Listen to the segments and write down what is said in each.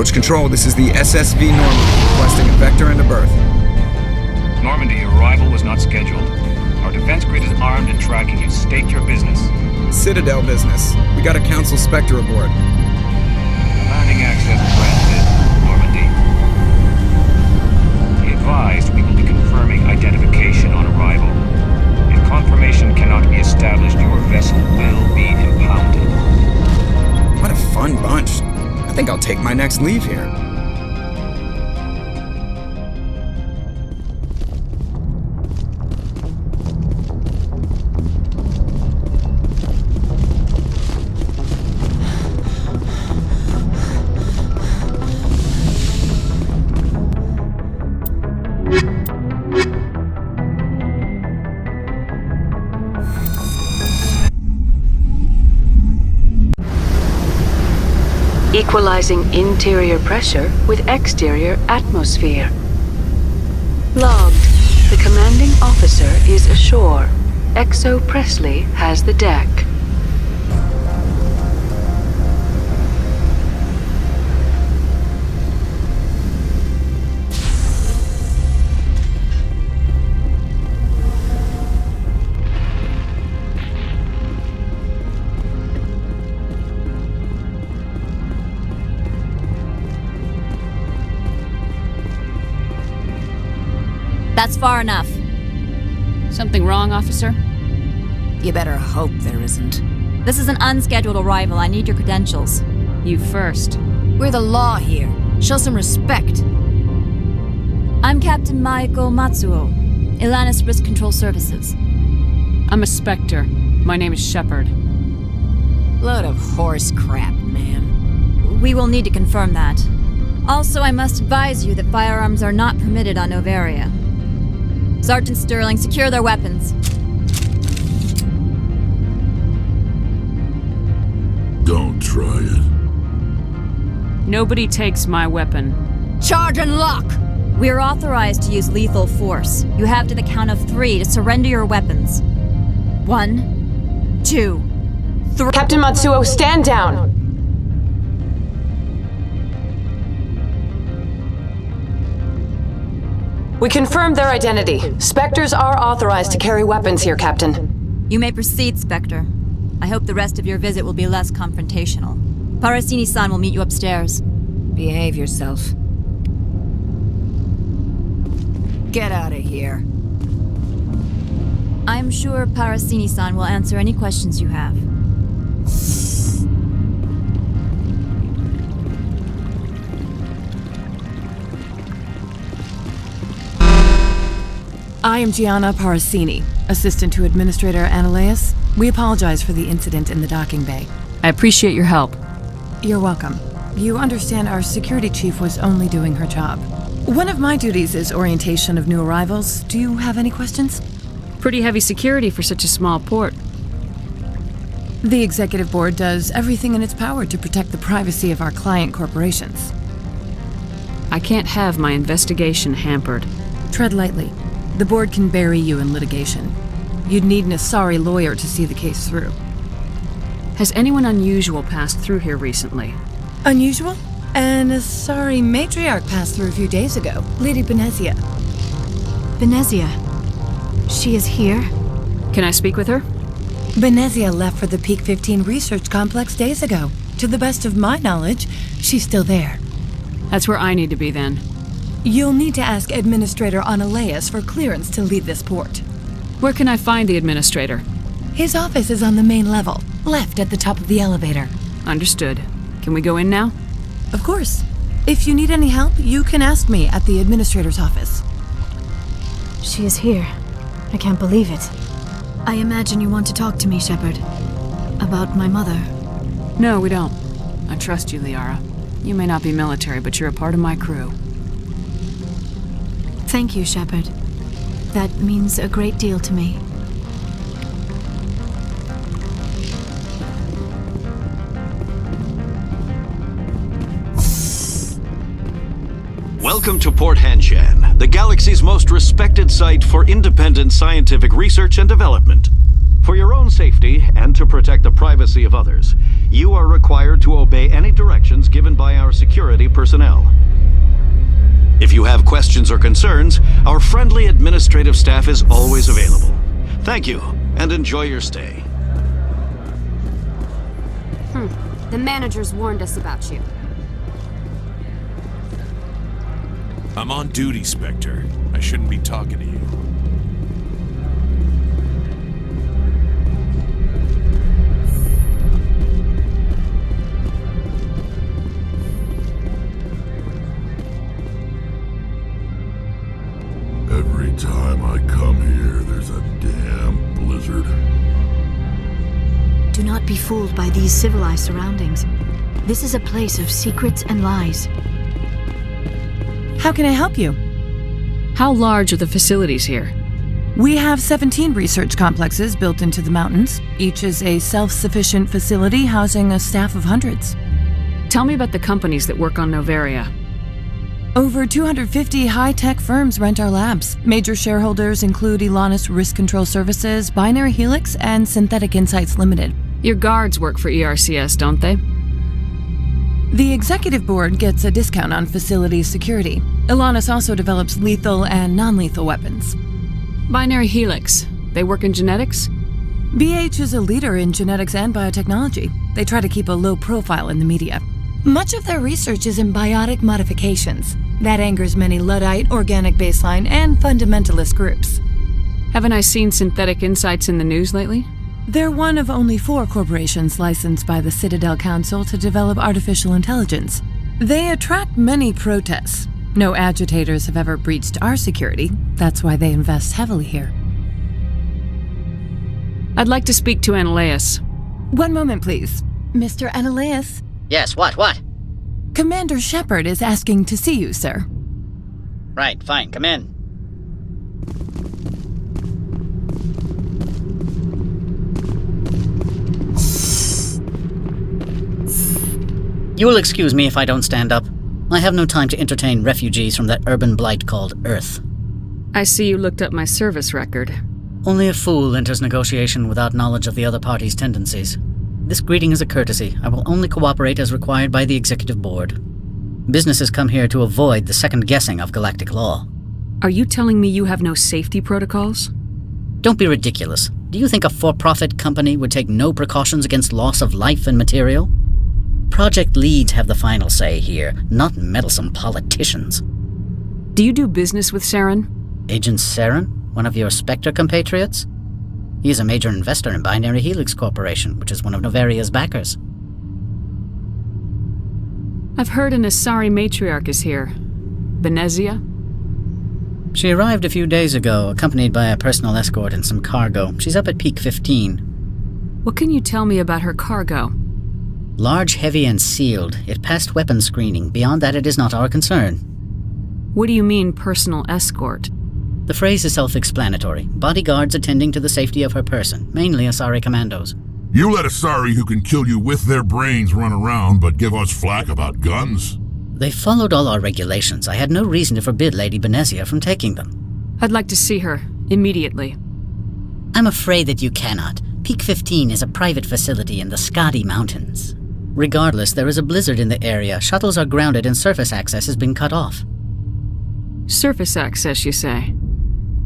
Approach Control, this is the SSV Normandy, requesting a vector and a berth. Normandy, your arrival was not scheduled. Our defense grid is armed and tracking you. State your business. Citadel business. We got a Council Spectre aboard. Landing access granted, Normandy. Be advised, we will be confirming identification on arrival. If confirmation cannot be established, your vessel will be impounded. What a fun bunch. I think I'll take my next leave here. Equalizing interior pressure with exterior atmosphere. Logged. The commanding officer is ashore. XO Presley has the deck. That's far enough. Something wrong, officer? You better hope there isn't. This is an unscheduled arrival. I need your credentials. You first. We're the law here. Show some respect. I'm Captain Maiko Matsuo, Ilanis Risk Control Services. I'm a Spectre. My name is Shepard. Load of horse crap, ma'am. We will need to confirm that. Also, I must advise you that firearms are not permitted on Noveria. Sergeant Sterling, secure their weapons. Don't try it. Nobody takes my weapon. Charge and lock! We are authorized to use lethal force. You have to the count of 3 to surrender your weapons. 1, 2, 3. Captain Matsuo, stand down! We confirmed their identity. Spectres are authorized to carry weapons here, Captain. You may proceed, Spectre. I hope the rest of your visit will be less confrontational. Parasini-san will meet you upstairs. Behave yourself. Get out of here. I'm sure Parasini-san will answer any questions you have. I am Gianna Parasini, assistant to Administrator Ananias. We apologize for the incident in the docking bay. I appreciate your help. You're welcome. You understand our security chief was only doing her job. One of my duties is orientation of new arrivals. Do you have any questions? Pretty heavy security for such a small port. The executive board does everything in its power to protect the privacy of our client corporations. I can't have my investigation hampered. Tread lightly. The board can bury you in litigation. You'd need an Asari lawyer to see the case through. Has anyone unusual passed through here recently? Unusual? An Asari matriarch passed through a few days ago. Lady Benezia. Benezia? She is here? Can I speak with her? Benezia left for the Peak 15 research complex days ago. To the best of my knowledge, she's still there. That's where I need to be then. You'll need to ask Administrator Ananias for clearance to leave this port. Where can I find the Administrator? His office is on the main level, left at the top of the elevator. Understood. Can we go in now? Of course. If you need any help, you can ask me at the Administrator's office. She is here. I can't believe it. I imagine you want to talk to me, Shepard. About my mother. No, we don't. I trust you, Liara. You may not be military, but you're a part of my crew. Thank you, Shepard. That means a great deal to me. Welcome to Port Hanshan, the galaxy's most respected site for independent scientific research and development. For your own safety and to protect the privacy of others, you are required to obey any directions given by our security personnel. If you have questions or concerns, our friendly administrative staff is always available. Thank you, and enjoy your stay. The managers warned us about you. I'm on duty, Spectre. I shouldn't be talking to you. Every time I come here, there's a damn blizzard. Do not be fooled by these civilized surroundings. This is a place of secrets and lies. How can I help you? How large are the facilities here? We have 17 research complexes built into the mountains. Each is a self-sufficient facility housing a staff of hundreds. Tell me about the companies that work on Noveria. Over 250 high-tech firms rent our labs. Major shareholders include Elanus Risk Control Services, Binary Helix, and Synthetic Insights Limited. Your guards work for ERCS, don't they? The executive board gets a discount on facility security. Elanus also develops lethal and non-lethal weapons. Binary Helix. They work in genetics? BH is a leader in genetics and biotechnology. They try to keep a low profile in the media. Much of their research is in biotic modifications. That angers many Luddite, organic baseline, and fundamentalist groups. Haven't I seen Synthetic Insights in the news lately? They're one of only 4 corporations licensed by the Citadel Council to develop artificial intelligence. They attract many protests. No agitators have ever breached our security. That's why they invest heavily here. I'd like to speak to Analeas. One moment, please. Mr. Analeas? Yes, what? Commander Shepard is asking to see you, sir. Right, fine, come in. You'll excuse me if I don't stand up. I have no time to entertain refugees from that urban blight called Earth. I see you looked up my service record. Only a fool enters negotiation without knowledge of the other party's tendencies. This greeting is a courtesy. I will only cooperate as required by the executive board. Businesses come here to avoid the second guessing of galactic law. Are you telling me you have no safety protocols? Don't be ridiculous. Do you think a for-profit company would take no precautions against loss of life and material? Project leads have the final say here, not meddlesome politicians. Do you do business with Saren? Agent Saren? One of your Spectre compatriots? He is a major investor in Binary Helix Corporation, which is one of Noveria's backers. I've heard an Asari matriarch is here. Benezia? She arrived a few days ago, accompanied by a personal escort and some cargo. She's up at Peak 15. What can you tell me about her cargo? Large, heavy, and sealed. It passed weapons screening. Beyond that, it is not our concern. What do you mean, personal escort? The phrase is self-explanatory. Bodyguards attending to the safety of her person, mainly Asari commandos. You let Asari who can kill you with their brains run around, but give us flack about guns? They followed all our regulations. I had no reason to forbid Lady Benezia from taking them. I'd like to see her, immediately. I'm afraid that you cannot. Peak 15 is a private facility in the Skadi Mountains. Regardless, there is a blizzard in the area. Shuttles are grounded and surface access has been cut off. Surface access, you say?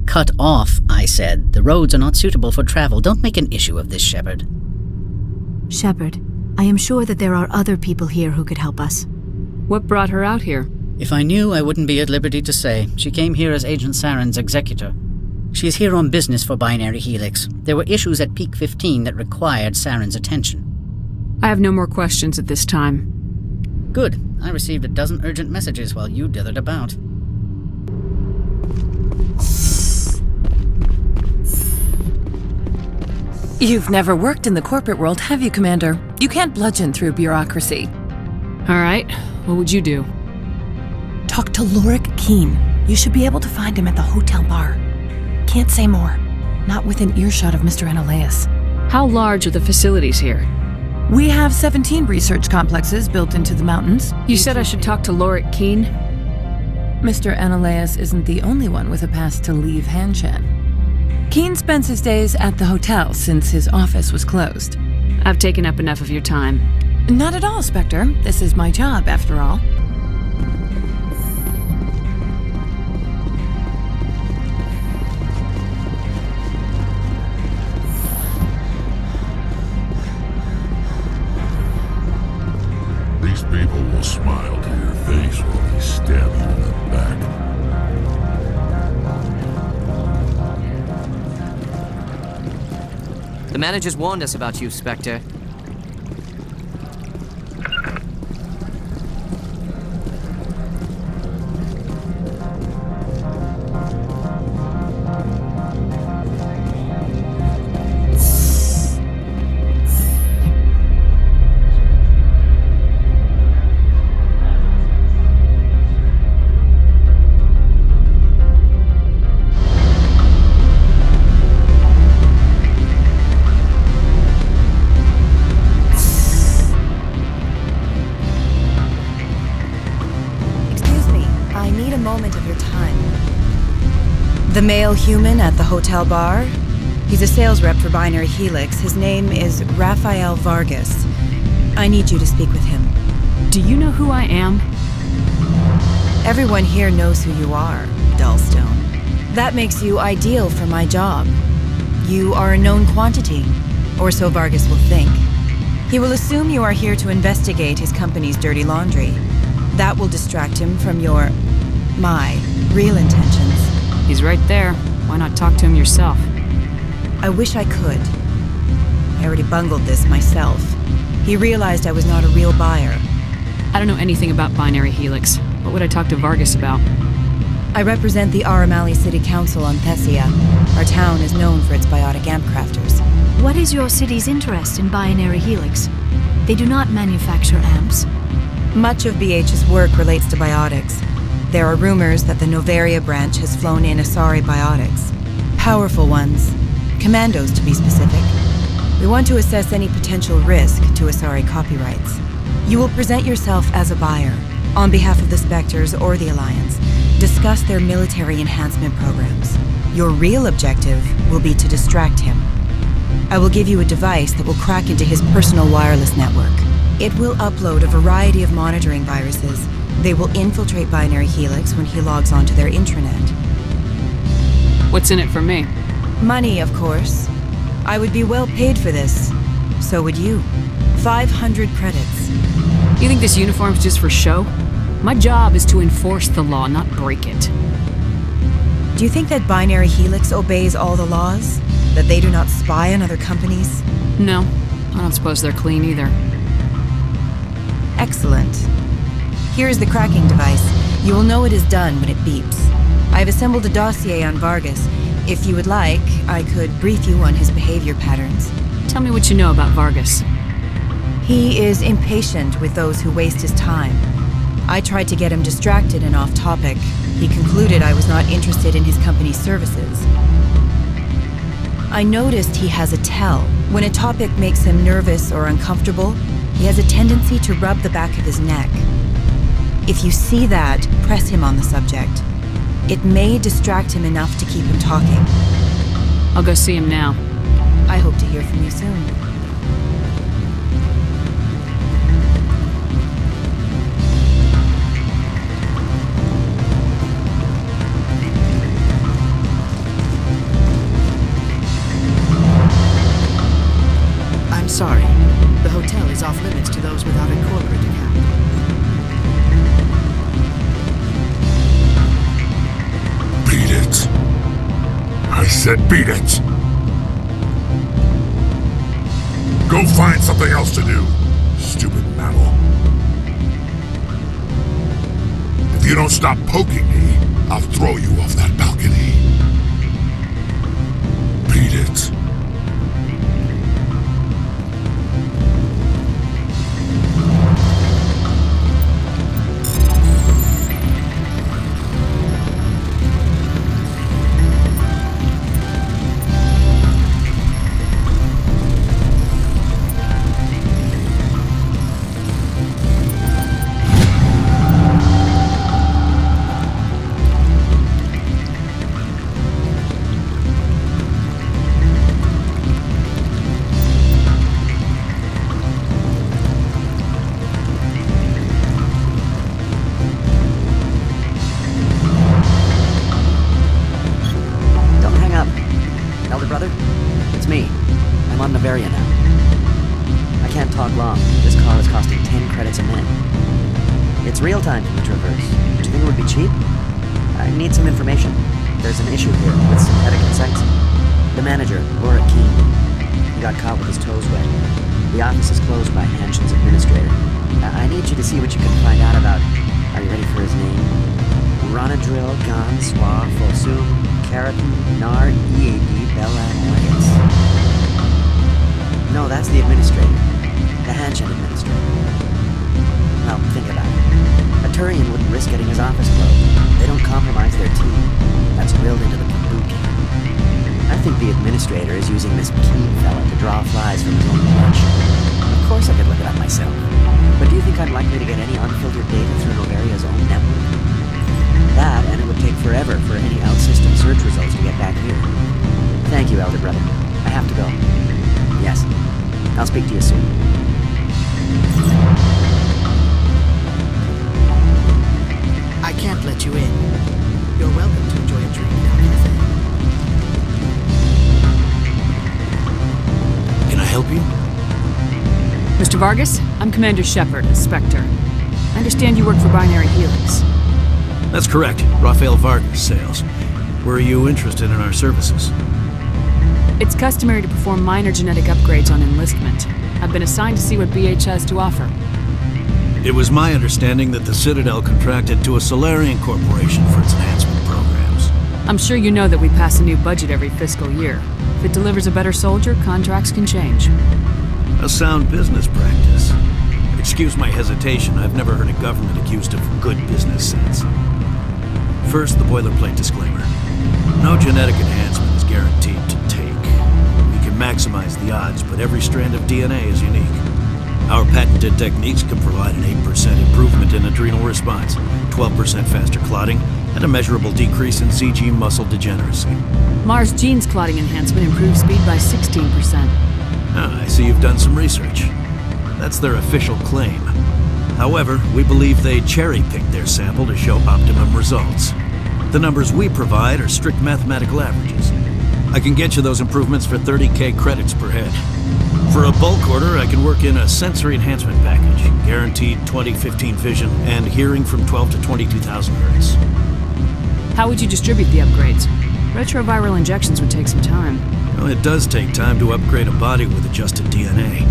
Cut off, I said. The roads are not suitable for travel. Don't make an issue of this, Shepard. Shepard, I am sure that there are other people here who could help us. What brought her out here? If I knew, I wouldn't be at liberty to say. She came here as Agent Saren's executor. She is here on business for Binary Helix. There were issues at Peak 15 that required Saren's attention. I have no more questions at this time. Good. I received a dozen urgent messages while you dithered about. You've never worked in the corporate world, have you, Commander? You can't bludgeon through bureaucracy. All right. What would you do? Talk to Lorik Keen. You should be able to find him at the hotel bar. Can't say more. Not within earshot of Mr. Analeas. How large are the facilities here? We have 17 research complexes built into the mountains. You said I should talk to Lorik Keen? Mr. Analeas isn't the only one with a pass to leave Hanshan. Keen spends his days at the hotel since his office was closed. I've taken up enough of your time. Not at all, Spectre. This is my job, after all. These people will smile to your face while they stab you in the back. The managers warned us about you, Spectre. The male human at the hotel bar? He's a sales rep for Binary Helix. His name is Rafael Vargas. I need you to speak with him. Do you know who I am? Everyone here knows who you are, Dullstone. That makes you ideal for my job. You are a known quantity, or so Vargas will think. He will assume you are here to investigate his company's dirty laundry. That will distract him from my real intentions. He's right there. Why not talk to him yourself? I wish I could. I already bungled this myself. He realized I was not a real buyer. I don't know anything about Binary Helix. What would I talk to Vargas about? I represent the Aramali City Council on Thessia. Our town is known for its biotic amp crafters. What is your city's interest in Binary Helix? They do not manufacture amps. Much of BH's work relates to biotics. There are rumors that the Noveria branch has flown in Asari biotics. Powerful ones. Commandos, to be specific. We want to assess any potential risk to Asari copyrights. You will present yourself as a buyer, on behalf of the Spectres or the Alliance. Discuss their military enhancement programs. Your real objective will be to distract him. I will give you a device that will crack into his personal wireless network. It will upload a variety of monitoring viruses. They will infiltrate Binary Helix when he logs onto their intranet. What's in it for me? Money, of course. I would be well paid for this. So would you. 500 credits. You think this uniform's just for show? My job is to enforce the law, not break it. Do you think that Binary Helix obeys all the laws? That they do not spy on other companies? No, I don't suppose they're clean either. Excellent. Here is the cracking device. You will know it is done when it beeps. I have assembled a dossier on Vargas. If you would like, I could brief you on his behavior patterns. Tell me what you know about Vargas. He is impatient with those who waste his time. I tried to get him distracted and off topic. He concluded I was not interested in his company's services. I noticed he has a tell. When a topic makes him nervous or uncomfortable, he has a tendency to rub the back of his neck. If you see that, press him on the subject. It may distract him enough to keep him talking. I'll go see him now. I hope to hear from you soon. I'm sorry. The hotel is off limits to those without a corporate account. Beat it. I said beat it. Go find something else to do, stupid mammal. If you don't stop poking me, I'll throw you off that balcony. Beat it. It's me. I'm on Noveria now. I can't talk long. This car is costing 10 credits a minute. It's real time from the Traverse. Do you think it would be cheap? I need some information. There's an issue here with synthetic insights. The manager, Laura Keene, he got caught with his toes wet. The office is closed by Hanshan's administrator. I need you to see what you can find out about... Are you ready for his name? Ronadril, Gan, Swa, Fosum, Keratin, Nar, EAD, Belan, Lance. No, that's the administrator. The Hanshan administrator. Well, think about it. A Turian wouldn't risk getting his office closed. They don't compromise their team. That's drilled into the boot camp. I think the administrator is using this Keene fella to draw flies from his own bunch. Of course I could look it up myself. But do you think I'm likely to get any unfiltered data through Noveria's own network? That, and it would take forever for any out-system search results to get back here. Thank you, Elder Brother. I have to go. Yes. I'll speak to you soon. I can't let you in. You're welcome to enjoy a drink down cafe. Can I help you? Mr. Vargas, I'm Commander Shepard, a Spectre. I understand you work for Binary Helix. That's correct. Rafael Vargas sales. Were you interested in our services? It's customary to perform minor genetic upgrades on enlistment. I've been assigned to see what BH has to offer. It was my understanding that the Citadel contracted to a Solarian corporation for its enhancement programs. I'm sure you know that we pass a new budget every fiscal year. If it delivers a better soldier, contracts can change. A sound business practice. Excuse my hesitation, I've never heard a government accused of good business sense. First, the boilerplate disclaimer. No genetic enhancement is guaranteed to take. We can maximize the odds, but every strand of DNA is unique. Our patented techniques can provide an 8% improvement in adrenal response, 12% faster clotting, and a measurable decrease in CG muscle degeneracy. Mars Gene's clotting enhancement improves speed by 16%. Ah, I see you've done some research. That's their official claim. However, we believe they cherry-picked their sample to show optimum results. The numbers we provide are strict mathematical averages. I can get you those improvements for 30K credits per head. For a bulk order, I can work in a sensory enhancement package, guaranteed 20/15 vision, and hearing from 12 to 22,000 hertz. How would you distribute the upgrades? Retroviral injections would take some time. Well, it does take time to upgrade a body with adjusted DNA.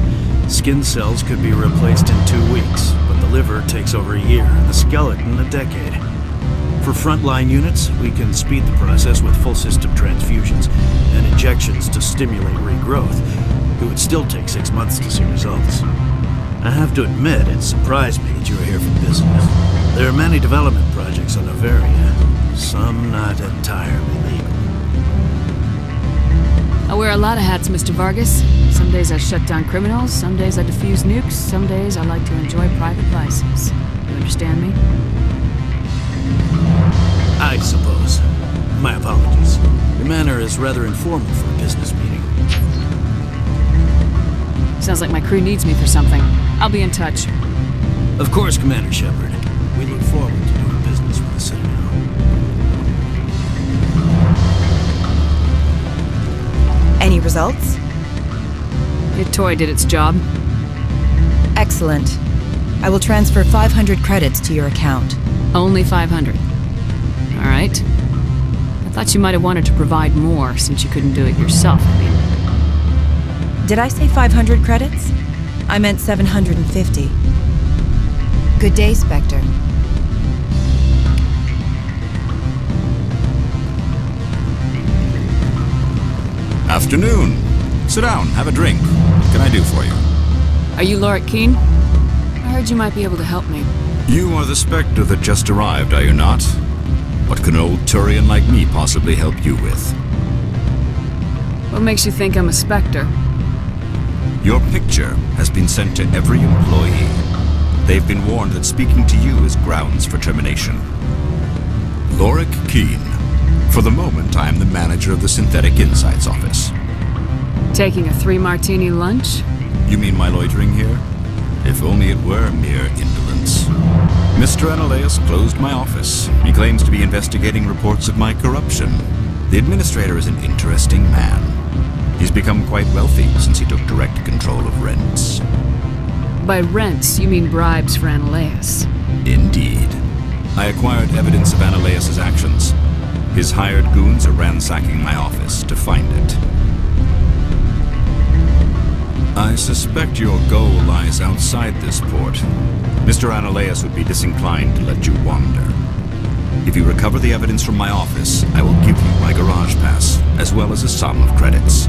Skin cells could be replaced in 2 weeks, but the liver takes over a year, and the skeleton a decade. For frontline units, we can speed the process with full system transfusions and injections to stimulate regrowth. It would still take 6 months to see results. I have to admit, it surprised me that you were here for business. There are many development projects on Noveria, some not entirely legal. I wear a lot of hats, Mr. Vargas. Some days I shut down criminals, some days I defuse nukes, some days I like to enjoy private vices. You understand me? I suppose. My apologies. Your manner is rather informal for a business meeting. Sounds like my crew needs me for something. I'll be in touch. Of course, Commander Shepard. We look forward to doing business with the Citadel. Any results? Your toy did its job. Excellent. I will transfer 500 credits to your account. Only 500. All right. I thought you might have wanted to provide more since you couldn't do it yourself, I mean. Did I say 500 credits? I meant 750. Good day, Spectre. Afternoon. Sit down, have a drink. What can I do for you? Are you Laura Keene? I heard you might be able to help me. You are the Spectre that just arrived, are you not? What can an old Turian like me possibly help you with? What makes you think I'm a Spectre? Your picture has been sent to every employee. They've been warned that speaking to you is grounds for termination. Lorik Keene. For the moment, I am the manager of the Synthetic Insights Office. Taking a 3-martini lunch? You mean my loitering here? If only it were mere indolence. Mr. Analeus closed my office. He claims to be investigating reports of my corruption. The administrator is an interesting man. He's become quite wealthy since he took direct control of rents. By rents, you mean bribes for Ananias. Indeed. I acquired evidence of Ananias' actions. His hired goons are ransacking my office to find it. I suspect your goal lies outside this port. Mr. Ananias would be disinclined to let you wander. If you recover the evidence from my office, I will give you my garage pass, as well as a sum of credits.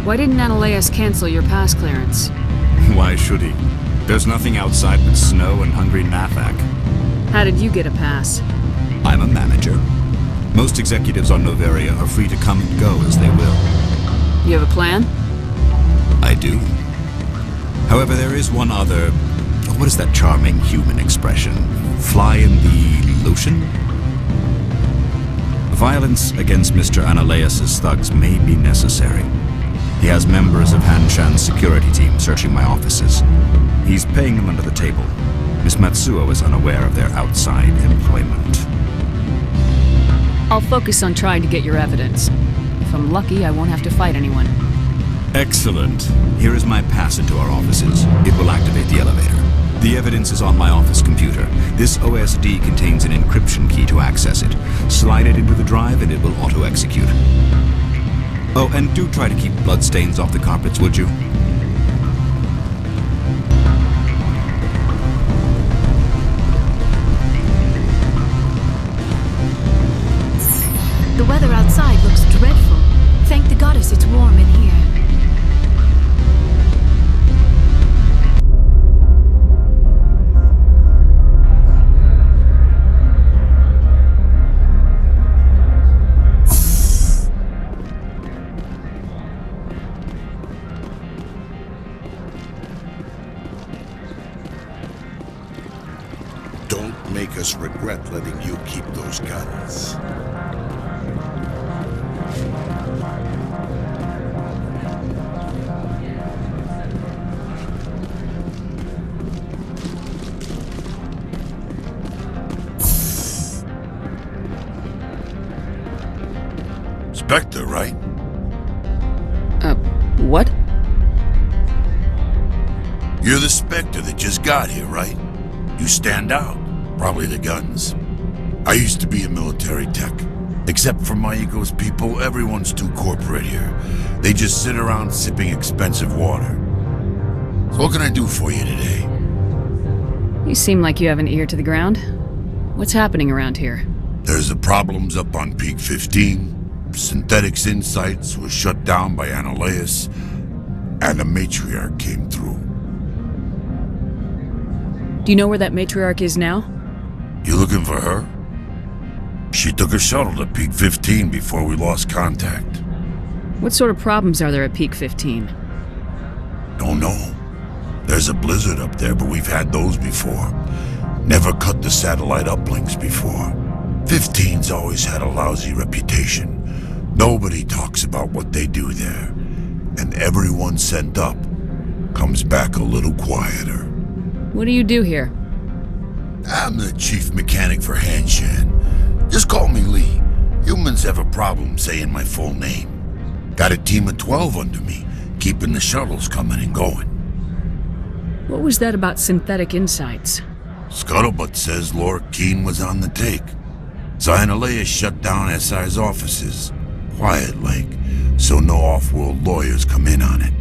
Why didn't Ananias cancel your pass clearance? Why should he? There's nothing outside but snow and hungry Nathak. How did you get a pass? I'm a manager. Most executives on Noveria are free to come and go as they will. You have a plan? I do. However, there is one other... What is that charming human expression? Fly in the lotion? Violence against Mr. Ananias' thugs may be necessary. He has members of Hanshan's security team searching my offices. He's paying them under the table. Miss Matsuo is unaware of their outside employment. I'll focus on trying to get your evidence. If I'm lucky, I won't have to fight anyone. Excellent. Here is my pass into our offices. It will activate the elevator. The evidence is on my office computer. This OSD contains an encryption key to access it. Slide it into the drive and it will auto-execute. Oh, and do try to keep bloodstains off the carpets, would you? The weather outside looks dreadful. Thank the goddess it's warm in here. Don't make us regret letting you keep those guns. Spectre, right? What? You're the Spectre that just got here, right? You stand out. Probably the guns. I used to be a military tech. Except for Maiko's people, everyone's too corporate here. They just sit around sipping expensive water. So what can I do for you today? You seem like you have an ear to the ground. What's happening around here? There's the problems up on Peak 15. Synthetics Insights was shut down by Ananias, and the matriarch came through. Do you know where that matriarch is now? You looking for her? She took a shuttle to Peak 15 before we lost contact. What sort of problems are there at Peak 15? Don't know. There's a blizzard up there, but we've had those before. Never cut the satellite uplinks before. 15's always had a lousy reputation. Nobody talks about what they do there. And everyone sent up comes back a little quieter. What do you do here? I'm the chief mechanic for Hanshan. Just call me Lee. Humans have a problem saying my full name. Got a team of 12 under me, keeping the shuttles coming and going. What was that about Synthetic Insights? Scuttlebutt says Lord Keene was on the take. So Ananias shut down SI's offices. Quiet like, so no off-world lawyers come in on it.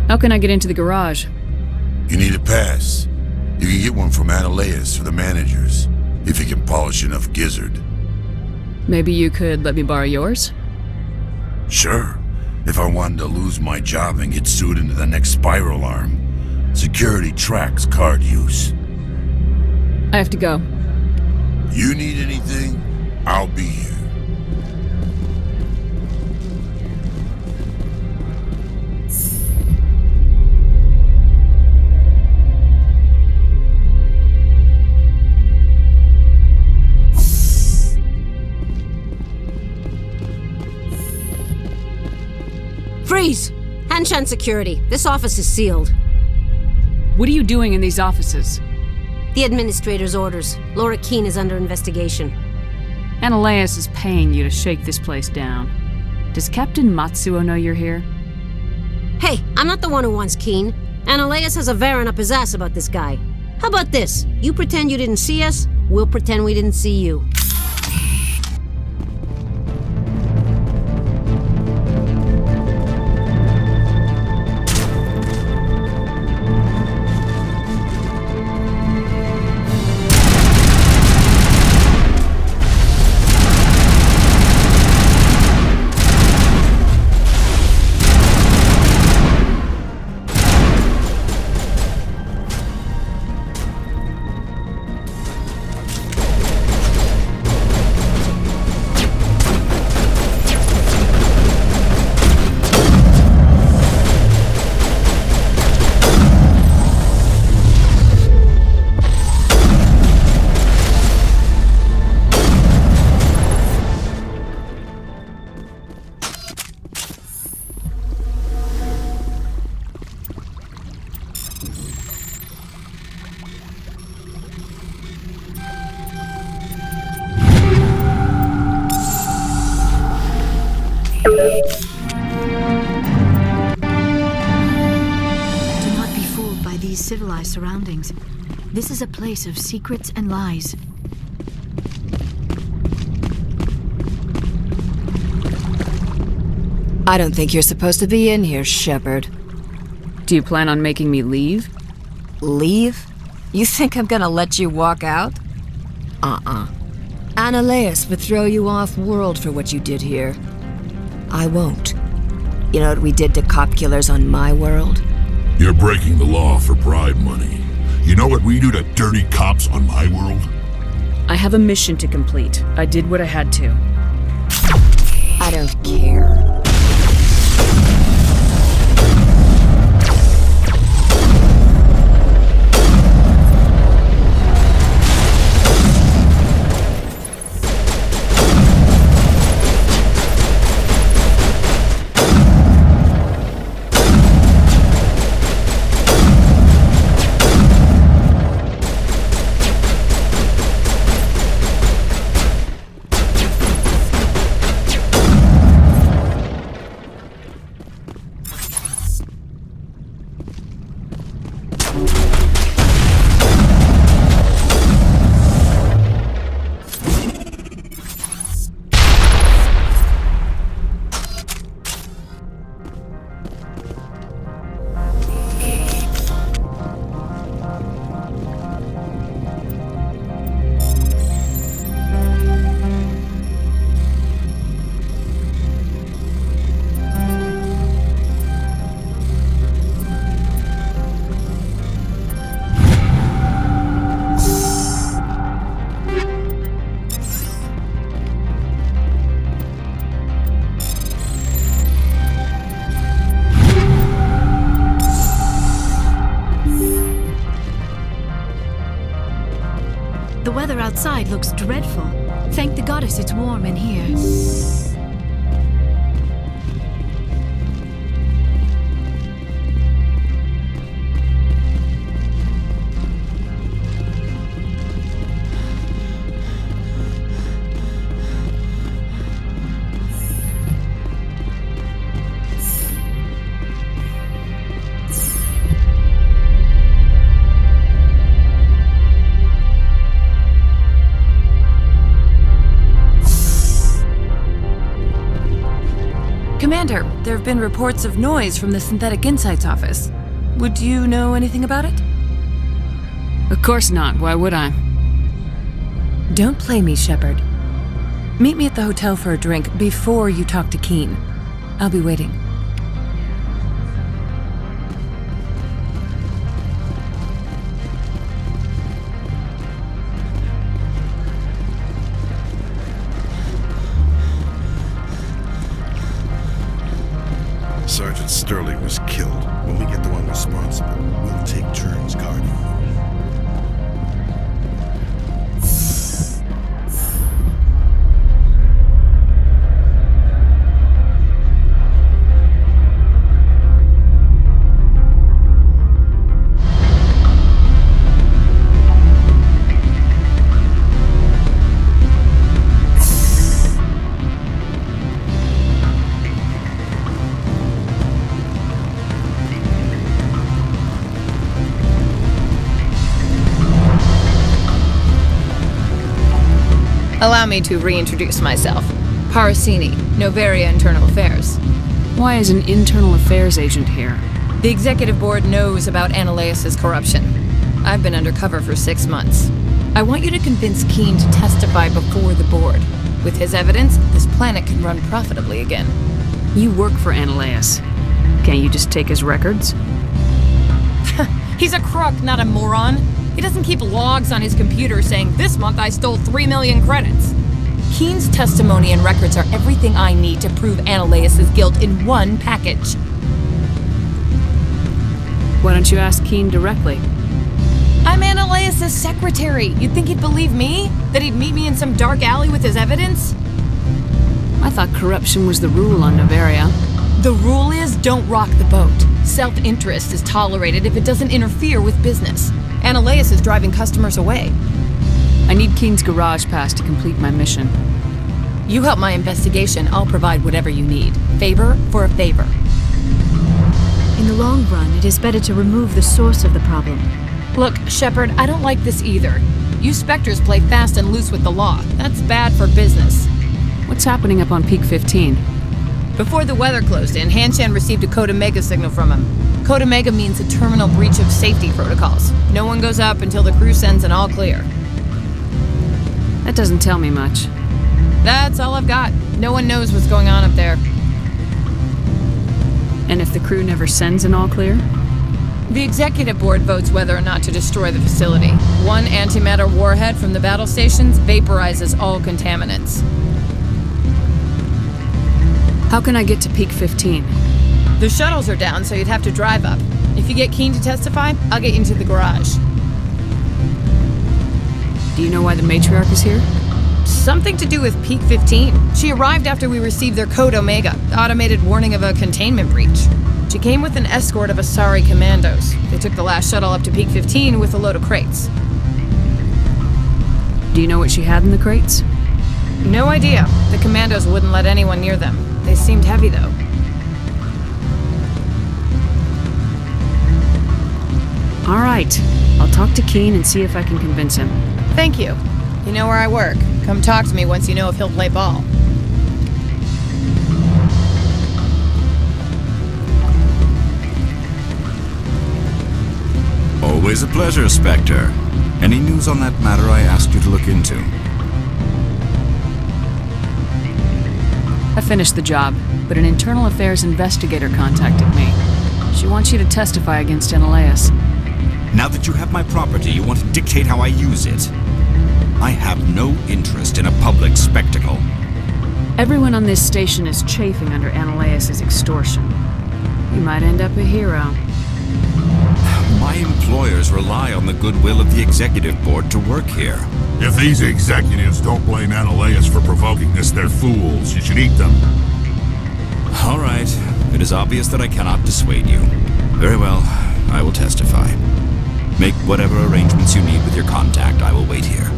How can I get into the garage? You need a pass. You can get one from Ananias for the managers, if he can polish enough gizzard. Maybe you could let me borrow yours? Sure, if I wanted to lose my job and get sued into the next spiral arm. Security tracks card use. I have to go. You need anything, I'll be here. Freeze! Hanshan security. This office is sealed. What are you doing in these offices? The administrator's orders. Laura Keene is under investigation. Ananias is paying you to shake this place down. Does Captain Matsuo know you're here? Hey, I'm not the one who wants Keen. Ananias has a Varen up his ass about this guy. How about this? You pretend you didn't see us, we'll pretend we didn't see you. Civilized surroundings. This is a place of secrets and lies. I don't think you're supposed to be in here, Shepard. Do you plan on making me leave? Leave? You think I'm gonna let you walk out? Ananias would throw you off-world for what you did here. I won't. You know what we did to cop killers on my world? You're breaking the law for bribe money. You know what we do to dirty cops on my world? I have a mission to complete. I did what I had to. I don't care. The weather outside looks dreadful. Thank the goddess it's warm in here. Commander, there have been reports of noise from the Synthetic Insights office. Would you know anything about it? Of course not. Why would I? Don't play me, Shepard. Meet me at the hotel for a drink before you talk to Keen. I'll be waiting. Sergeant Sterling was killed. When we get the one responsible, we'll take turns guarding him. Allow me to reintroduce myself. Parasini, Noveria Internal Affairs. Why is an internal affairs agent here? The executive board knows about Analeus' corruption. I've been undercover for 6 months. I want you to convince Keen to testify before the board. With his evidence, this planet can run profitably again. You work for Analeus. Can't you just take his records? He's a crook, not a moron. He doesn't keep logs on his computer saying, "This month I stole 3 million credits." Keen's testimony and records are everything I need to prove Analeus' guilt in one package. Why don't you ask Keen directly? I'm Analeus' secretary. You'd think he'd believe me? That he'd meet me in some dark alley with his evidence? I thought corruption was the rule on Noveria. The rule is don't rock the boat. Self-interest is tolerated if it doesn't interfere with business. Analeus is driving customers away. I need Keen's garage pass to complete my mission. You help my investigation, I'll provide whatever you need. Favor for a favor. In the long run, it is better to remove the source of the problem. Look, Shepard, I don't like this either. You Spectres play fast and loose with the law. That's bad for business. What's happening up on Peak 15? Before the weather closed in, Hanshan received a Code Omega signal from him. Code Omega means a terminal breach of safety protocols. No one goes up until the crew sends an all clear. That doesn't tell me much. That's all I've got. No one knows what's going on up there. And if the crew never sends an all clear? The executive board votes whether or not to destroy the facility. One antimatter warhead from the battle stations vaporizes all contaminants. How can I get to Peak 15? The shuttles are down, so you'd have to drive up. If you get Keen to testify, I'll get you into the garage. Do you know why the matriarch is here? Something to do with Peak 15. She arrived after we received their Code Omega, the automated warning of a containment breach. She came with an escort of Asari commandos. They took the last shuttle up to Peak 15 with a load of crates. Do you know what she had in the crates? No idea. The commandos wouldn't let anyone near them. They seemed heavy, though. All right. I'll talk to Keen and see if I can convince him. Thank you. You know where I work. Come talk to me once you know if he'll play ball. Always a pleasure, Spectre. Any news on that matter I asked you to look into? I finished the job, but an internal affairs investigator contacted me. She wants you to testify against Analeus. Now that you have my property, you want to dictate how I use it. I have no interest in a public spectacle. Everyone on this station is chafing under Analeus' extortion. You might end up a hero. My employers rely on the goodwill of the executive board to work here. If these executives don't blame Analeus for provoking this, they're fools. You should eat them. All right. It is obvious that I cannot dissuade you. Very well. I will testify. Make whatever arrangements you need with your contact. I will wait here.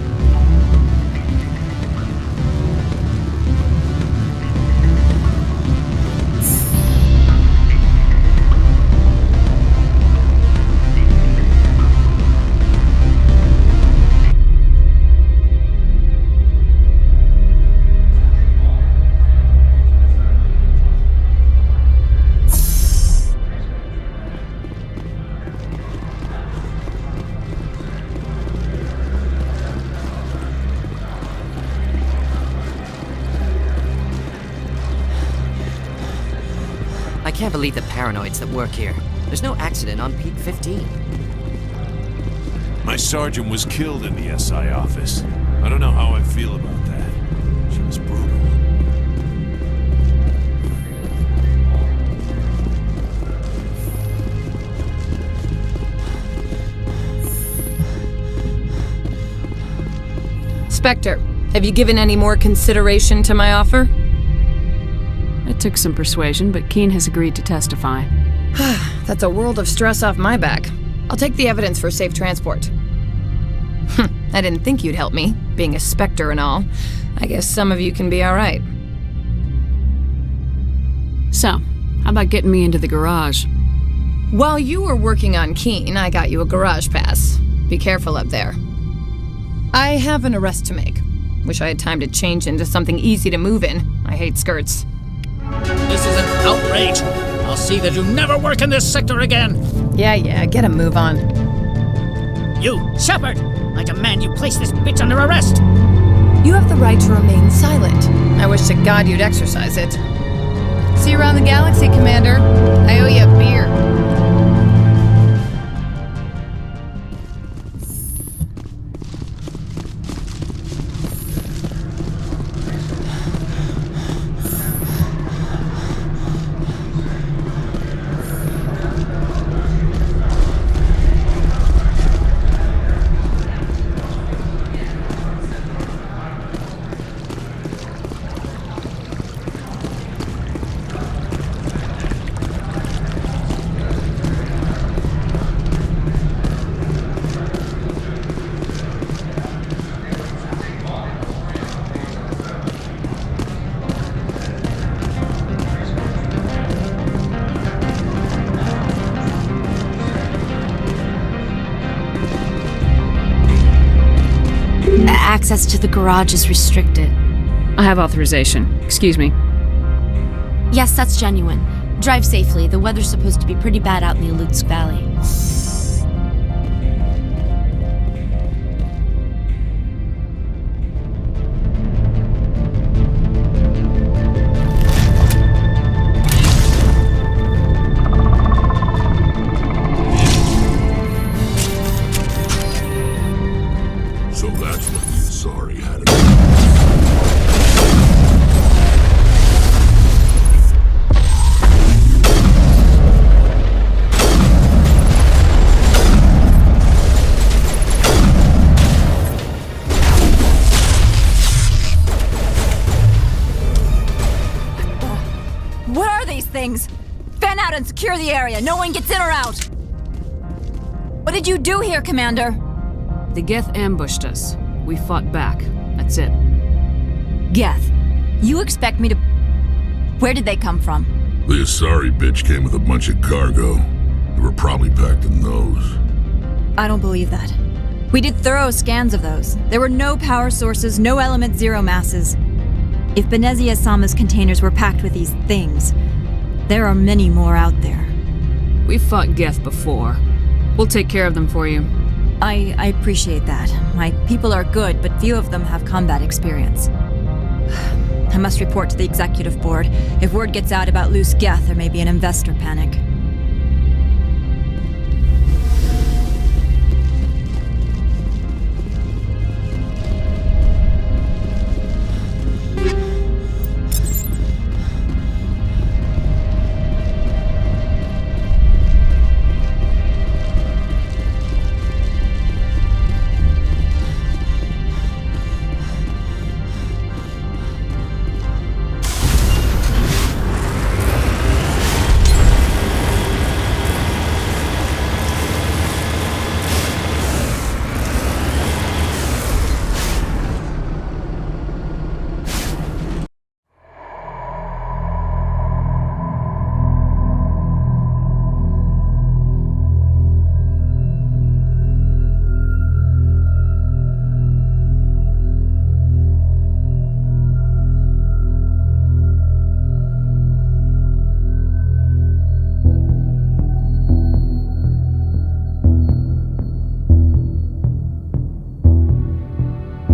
I can't believe the paranoids that work here. There's no accident on Peak 15. My sergeant was killed in the SI office. I don't know how I feel about that. She was brutal. Spectre, have you given any more consideration to my offer? It took some persuasion, but Keen has agreed to testify. That's a world of stress off my back. I'll take the evidence for safe transport. I didn't think you'd help me, being a Spectre and all. I guess some of you can be alright. So, how about getting me into the garage? While you were working on Keen, I got you a garage pass. Be careful up there. I have an arrest to make. Wish I had time to change into something easy to move in. I hate skirts. This is an outrage. I'll see that you never work in this sector again. Yeah, get a move on. You, Shepard! I demand you place this bitch under arrest! You have the right to remain silent. I wish to God you'd exercise it. See you around the galaxy, Commander. I owe you a beer. Access to the garage is restricted. I have authorization. Excuse me. Yes, that's genuine. Drive safely. The weather's supposed to be pretty bad out in the Alutsk Valley. So that's what the Asari had. What are these things? Fan out and secure the area. No one gets in or out. What did you do here, Commander? The Geth ambushed us. We fought back. That's it. Geth, you expect me to... Where did they come from? The Asari bitch came with a bunch of cargo. They were probably packed in those. I don't believe that. We did thorough scans of those. There were no power sources, no element zero masses. If Benezia Sama's containers were packed with these things, there are many more out there. We've fought Geth before. We'll take care of them for you. I appreciate that. My people are good, but few of them have combat experience. I must report to the executive board. If word gets out about loose Geth, there may be an investor panic.